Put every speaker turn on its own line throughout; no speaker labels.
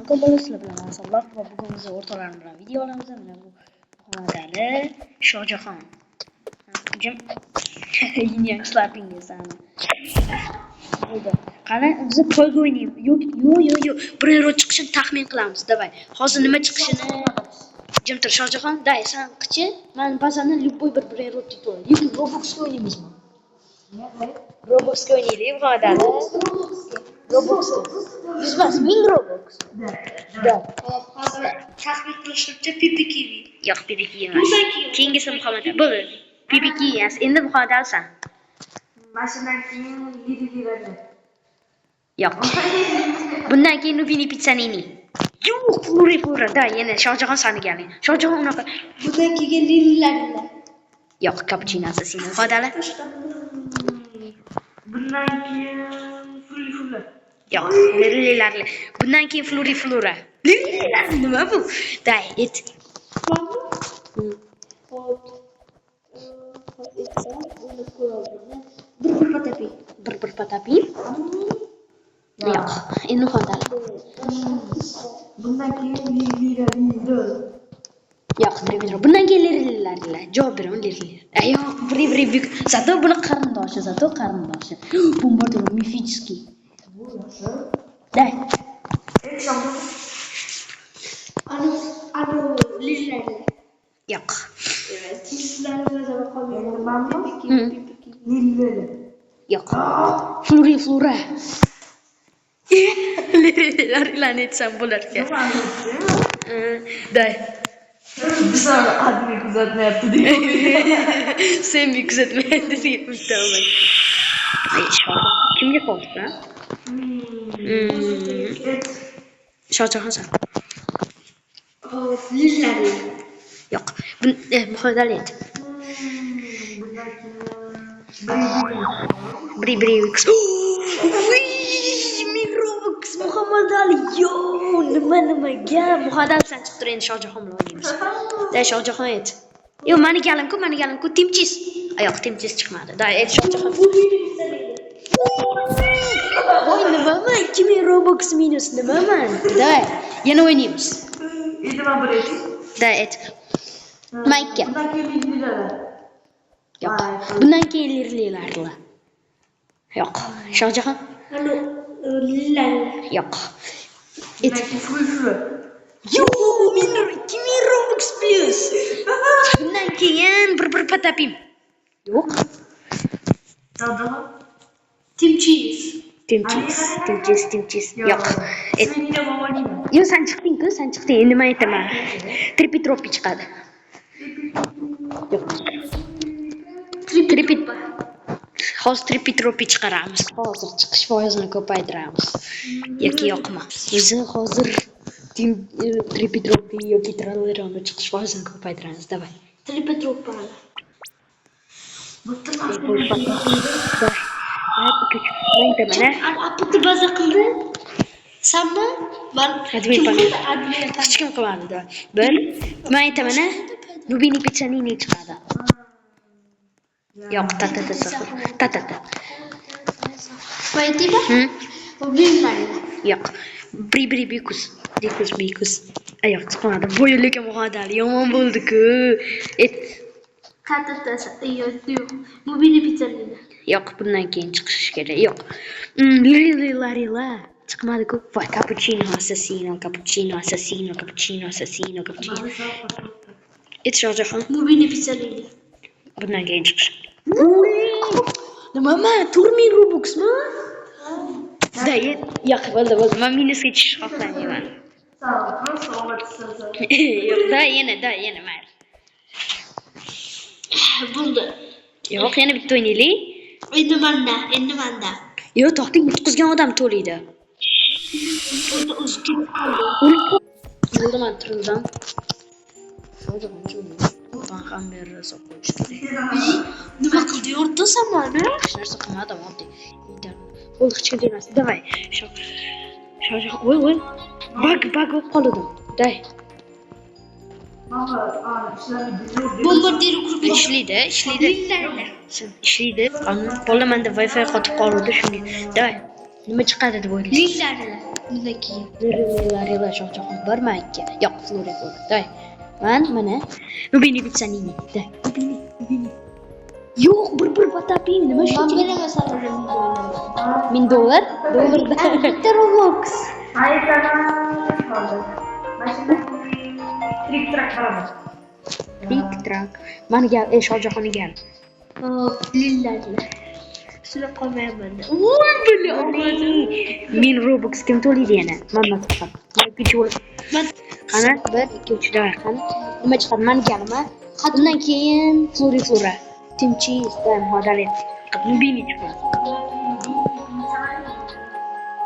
Sizlar bilan masallar va bugun biz o'rtoqlar bilan video olamiz. Mana bu Muhammadali Shohjahon. Jim yangi slapingizni. Bo'ldi. Qani biz poyga o'ynaymiz. Yo'q. Biror chiqishini taxmin qilamiz. Davay. Hozir nima chiqishini jim tur Shohjahon. Day, sen qichi. Men ba'zan любой biror titul. Yoki Roblox'ga o'ynaymizmi? Roblox'ga o'ynaylik Muhammadali. Roblox'ga. Yuzmas, ming Roblox. Da. Hozir taxmin qilishimcha PPK. Yo'q, PPK emas. Keyingisi Muhammadali. Bo'ldi. PPK emas. Endi Muhammadalisan.
Mashindan keyin Lili.
Yo'q. Bundan keyin Nubini Pizzanini. Yo'q, Flora. Da, yana Shohjahon sani galing. Shohjahon unaqa.
Bundan keyin Lililar.
Yo'q, Cappuccino Assassino. Muhammadali.
Bundan keyin Flora.
Yo'q, Lililar. Bundan keyin Flora. Lililar nima bu? Day, et. Bir patapi. Yo'q, endi Muhammadali.
Bundan keyin Lili.
Yo'q, Dmitro. Bundan keyin Lililar. Javob beraman Lililar. Yo'q, bir. Zato buni qarindoshi. Bombardon mifический. Day.
Anu Lililar.
Yo'q. Yo'q. Flora. Lililar etsam bo'lar ekan. Day.
Bizlar admi kuzatmayapti deydi.
Sen mi kuzatmayapti deyapti. Ay, kimga qoldi? Shohjahon sen.
Lililar.
Yo'q. Muhammadali et. Brix. Mirox Muhammadali. Yo, nimaga? Muhammadali sen chiqib tur endi Shohjahon bilan o'ynaymiz. Da Shohjahon et. Yo, mani galim-ku, Timchis. Yo'q, Timchis chiqmadi. Da et Shohjahon. Voy, nimaman? 2000 Robux minus nimaman? Da, yana o'ynaymiz.
Endi men bir aytay.
Da et. Mayka.
Bundan keyin Lililar.
Yo'q. Bundan keyin Lililar. Yo'q. Shohjahon.
Anu Lililar.
Yo'q.
Et Flora.
Yo, 2000 Robux plus. Bundan keyin bir patapim. Yo'q.
Dada. Timchis.
Yo'q. Et.
Sen nima o'ynayman?
Yo, sen chiqding-ku, Endi men aytaman. Tripitropi chiqadi. Yo'q. Tripit. Hozir Tripitropi chiqaramiz. Hozir chiqish foizini ko'paytiramiz. Yoki yo'qmi? O'zi hozir Tripitropi yoki Tralleroni chiqish foizini ko'paytiramiz. Davay.
Tripitropi. Apni baza qildi. Sanmi? Men
hech kim qilmadi. Bir, men aytaman, Nubini Pizzanini chiqadi. Yo'q, ta.
Qo'yaymi? Lililar.
Yo'q. Bikus. Yo'q, chiqmadi. Bo'yinlikka Muhammadali yomon bo'ldi-ku. Et.
Yo'q. Mobili Pizzanini.
Yo'q, bundan keyin chiqish kerak. Yo'q. Lililar. Chiqmadi-ku. Voy, Cappuccino Assassino. Et Shohjahon.
Mobili Pizzanini.
Bundan keyin chiqish. Nimaman? 4000 Robuxmi? Da, yo'q, bo'ldi. Men minusga tushish xohlamayman. Yo'q, da, yana mayli.
Bo'ldi.
Yo'q, yana bitta o'ynaylik.
Endi manda.
Yo'q, to'xting, yutqizgan odam to'laydi.
Endi o'zga
Bo'ldi, men turildim. Ben ham beri so'qo'yish kerak.
Nima qildi? Yordasan meni?
Hech narsa qilmadim, oddiy. Bo'ldi, hech kim emas. Davay. Shohjahon, voy. Bug bo'lib qoldim. Day.
Bombardier kurib
ishlaydi. Bolamanda Wi-Fi qotib qoldi shunga. Day. Nima chiqadi deb o'ylaysiz?
Lililar. bundan keyin
Rela Shohjahon 1 men 2. Yo'q, Flori. Day. Men mana Nubini Bitsanini. Day. Nubini. Yo'q, bir bataping nima
man
shuncha?
bilaman san o'ynamayman.
$1000. Dollarda.
Bitta Roblox.
Hayır tamam. Oldu. Başında trik trak var.
Tik trak. Mana gel, Shohjahonga gel.
Lillalar. Shuni qolmayman.
Bili olmadi. Men Robux kim to'laydi yana? Mana chiqadi. Ikkinchi bo'lib.
Man
Qani 1 2 3 davay qani. Nima chiqadi? Mana galma. Undan keyin Flora. Timchi istam hodalet. Nubini chiqadi.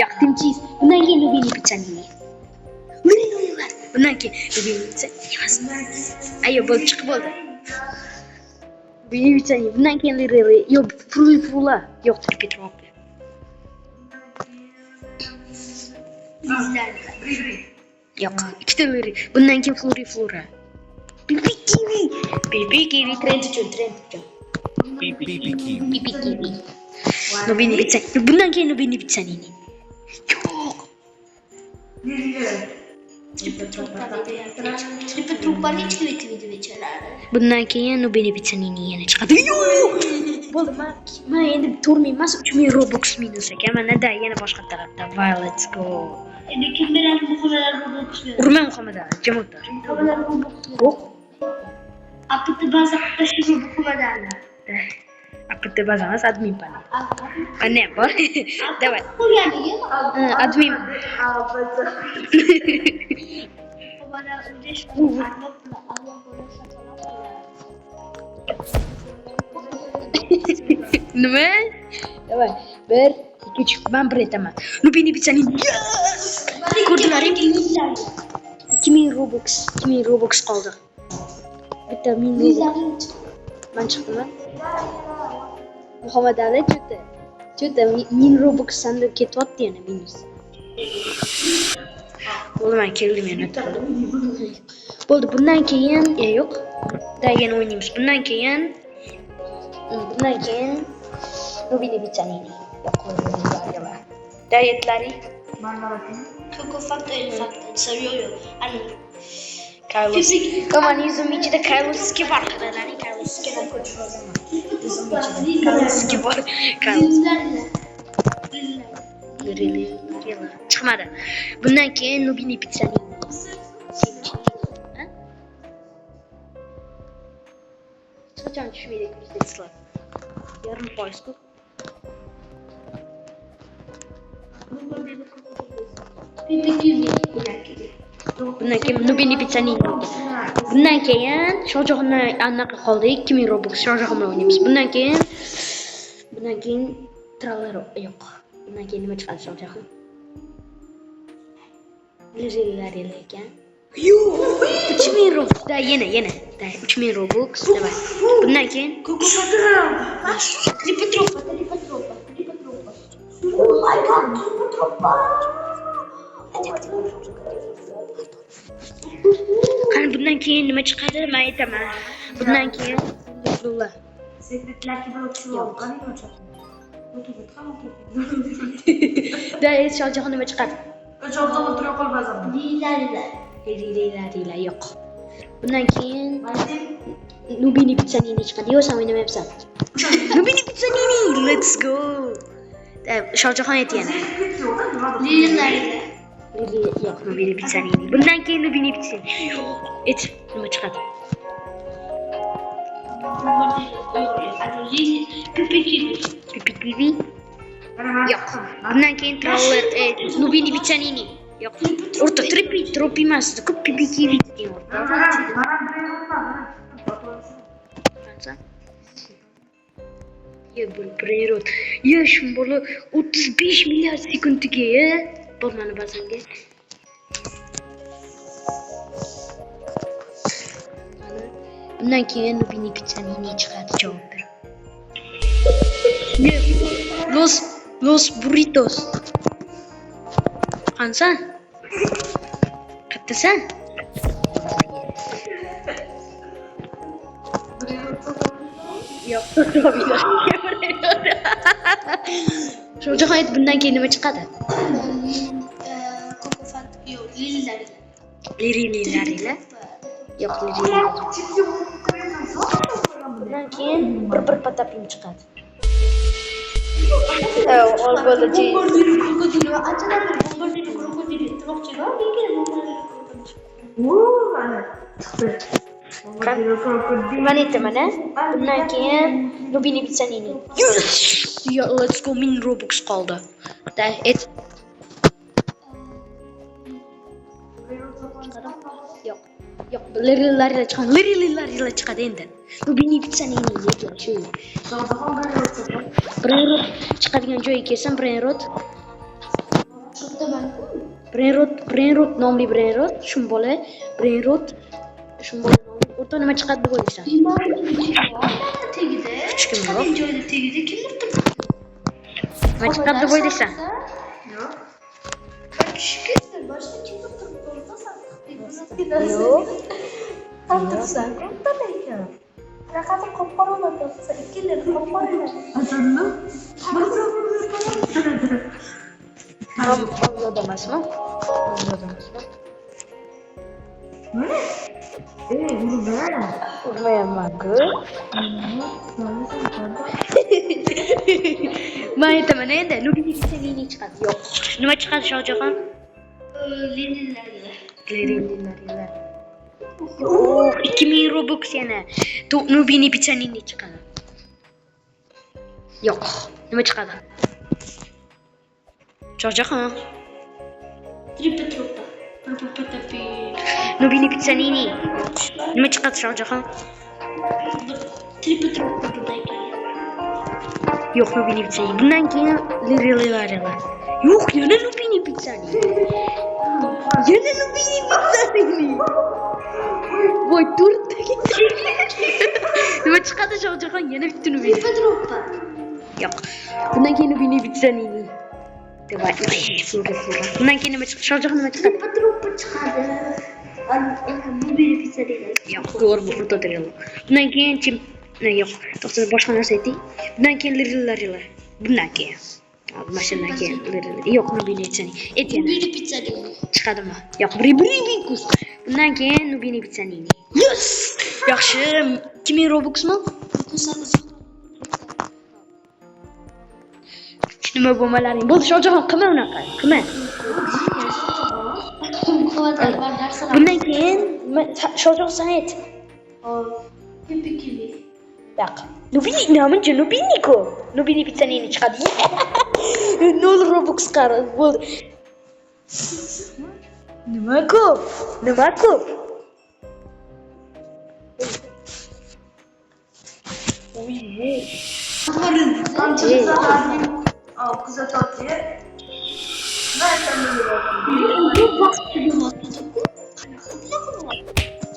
Yo'q, Timchi. Undan keyin Nubini Bitsanini. Bundan keyin Nubini Bitsanini. Ayo, bo'ldi chiqib bo'ldi. Nubini Bitsanini. Bundan keyin Lireli. Yo'q, Flora. Yo'q, Petrov.
lillalar.
Yo'q, ikkita Liri. Bundan keyin Flora. Pipi kiwi trend uchun.
Pipi Kiwi.
Pipi kiwi. Nubini Bitsanini. Bundan keyin Nubini Bitsanini. Yo'q.
Triple Trooper hech kim aytmaydi bechorani.
Bundan keyin Nubini Bitsanini yana chiqadi. Yo'q. Bo'ldi, men endi 4000 emas, 3000 Robux minus ekan. Mana-da yana boshqa tarafda. Wow, let's go.
Endi kim bilan muhimlar Roblox beradi?
Urmang Muhammadar, jim o'tir.
Muhimlar Roblox beradi.
Yo'q.
Apti baza qilishni muhimlarni.
Apta baza emas, admin panel. Ana bor. Давай.
Qo'yganiga
Admin.
mana udesh
Nima? Давай. 1 2 3 men bir aytaman. Nubini Bitsanini. Ko'rdinglaring? 2000 Robux qoldi. Bitta 1000 Robux. Men chiqdimmi? Muhammad Ali cho'ta 1000 Robux sanda ketyapti yana minus. Bo'ldi, men keldim yana. Bo'ldi, bundan keyin yo'q. Dayan o'ynaymiz. Bundan keyin Nubini Bitsanini. Yo'q, dayetlaring.
Coco Factor ele Factor. Serio yo. Ani.
Carlos. Aman yüzüm içinde Carlos ki var. Kadınların Carlos ki var. Carlos ki var. Carlos.
Lillalar.
Çıkmadı. Bundan keyin Nubini Bitsanini. Kaçan düşmeyecek bizde ıslah. Yarım poyuz koy.
Pipi kiwi.
Bundan keyin Nubini Bitsanini. Bundan keyin Shohjahonni anaqa qoldi. 2000 Robux Shohjahon o'ynaymiz. Bundan keyin Trallero yo'q. Bundan keyin nima chiqadi Shohjahon? Lillalar ekan. Yo'q. 3000 Robux. Da yana. Da 3000 Robux. Davay. Bundan keyin
Coco Factor.
Triple Trooper. Oh my god, Triple Trooper.
qani bundan keyin nima chiqadi? Men aytaman. Bundan keyin Abdullah.
Sekretler gibi uçuyor. Hani mi uçuyor?
Da Shohjahon nima chiqadi?
Üç orada oturuyor kol bazarında.
Lillalar yo'q. Bundan keyin
Başlayayım.
Nubini Bitsanini chiqadi. Yo'q, sen o'ynamayapsan. Nubini Bitsanini, let's go. Shohjahon ayt yana.
Lillalar.
Yo'q, Nubini Bitsanini. Bundan keyin Nubini Bitsanini. Et, nima chiqadi?
Pipi kiwi.
Pipi kiwi. Yo'q. Bundan keyin Traller, Nubini Bitsanini. Yo'q. O'rta tropi emas, ko'p Pipi kiwi deyapti. Prerod. Ya shun bola 35 milliard sekundiga bo'lmani bazanga. Bundan keyin Nubini Bitsanini chiqadi javob ber. Los burritos. Qansan? Qayerdasan? Yo'q, to'g'ri. Shohjahon ayt bundan keyin nima chiqadi? Lirilar. Yo'q, lirilar. Bundan keyin bir patapim chiqadi. Ol bo'ldi.
Bombardiro krokodilo. Anchadan beri bombardiro krokodilo demoqchiman. Lekin bombardiro krokodilo.
Mana chiqdi.
Mana endi mana. Bundan keyin Nubini Bitsanini. Yes! Yo, let's go, 1000 Robux qoldi. Da, Yo'q, lirilar chiqadi. Lirilar chiqadi endi. Nubini Bitsanini yegan shu.
Shohjahon
Brainrot chiqadigan joyga kelsam, Brainrot nomli Brainrot, shumbola Brainrot, shumbola nomli. O'rta nima chiqadi deb o'ylaysan?
Tegida.
Hech kim yo'q.
Chiqadigan joyda tegida kimdir turibdi?
Nima chiqadi deb o'ylaysan?
Yo'q.
Tushkundir. Boshqa kimdir turibdi bo'lsa sanqib.
Yo'q.
Sanqibsan, katta lekin. Raqamni qopqorona topsa, ikkilar qopqorona.
Asalni.
Avlod emasmi?
Urma.
Urmayapman-ku. Men aytaman endi, Nubini Bitsanini chiqadi. Yo'q. Nima chiqadi Shohjahon? Lirilar. Yo'q, 2000 Robux yana. Nubini Bitsanini chiqadi. Yo'q. Nima chiqadi? Shohjahon.
Tripetropa. Patapin.
Nubini Bitsanini. Nima chiqadi Shohjahon?
Tripetropa budayki.
Yo'q, Nubini Bitsanini. Bundan keyin lirilar. Yo'q, yana Nubini Bitsanini. Voy, to'rttaga. Nima chiqadi Shohjahon? Yana bitta Nubini.
Tripetropa.
Yo'q. Bundan keyin Nubini Bitsanini. Voy, fura. Bundan keyin nima chiqadi? Shohjahon nima chiqadi?
Tripetropa chiqadi. Nubini Bitsanini.
Yo'q, to'g'ri bu fotoreal. Bundan keyin yo'q, to'xta, boshqa narsa ayting. Bundan keyin lirilar. Bundan keyin. Mashinadan keyin lirilar. Yo'q, Nubini Bitsanini. Ayting.
Nubini Bitsanini.
Chiqadimi? Yo'q, Bribikus. Bundan keyin Nubini Bitsanini. Yes! Yaxshi. 2000 Robuxmi? Nima bo'lmalaring? Bo'ldi, Shohjahon, qilma unaqa. Qilma. Bundan keyin Shohjahon sen ayt.
Kipi.
Yo'q. Nubini-ku. Nubini Bitsanini chiqadi. 0 Robux qari. Bo'ldi. Nima ko'p?
Kuzatuvchi.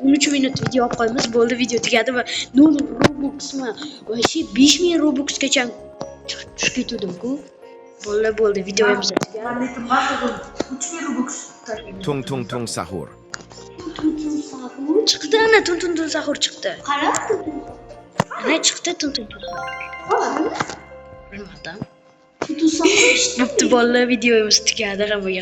13 minut video olib qo'yamiz. Bo'ldi, video tugadi va 0 Robuxmi? Voy, 5000 Robuxgacha tushib ketdim-ku. Bo'ldi, videomiz tugadi.
Mana aytib 3000 Robux.
Tung tung tung sahur.
Chiqdi, ana tun sahur chiqdi.
Qara.
Ana chiqdi tun. Bilmadim.
Tutusan.
Bo'pti, bolalar videomiz tugadi. Hammaga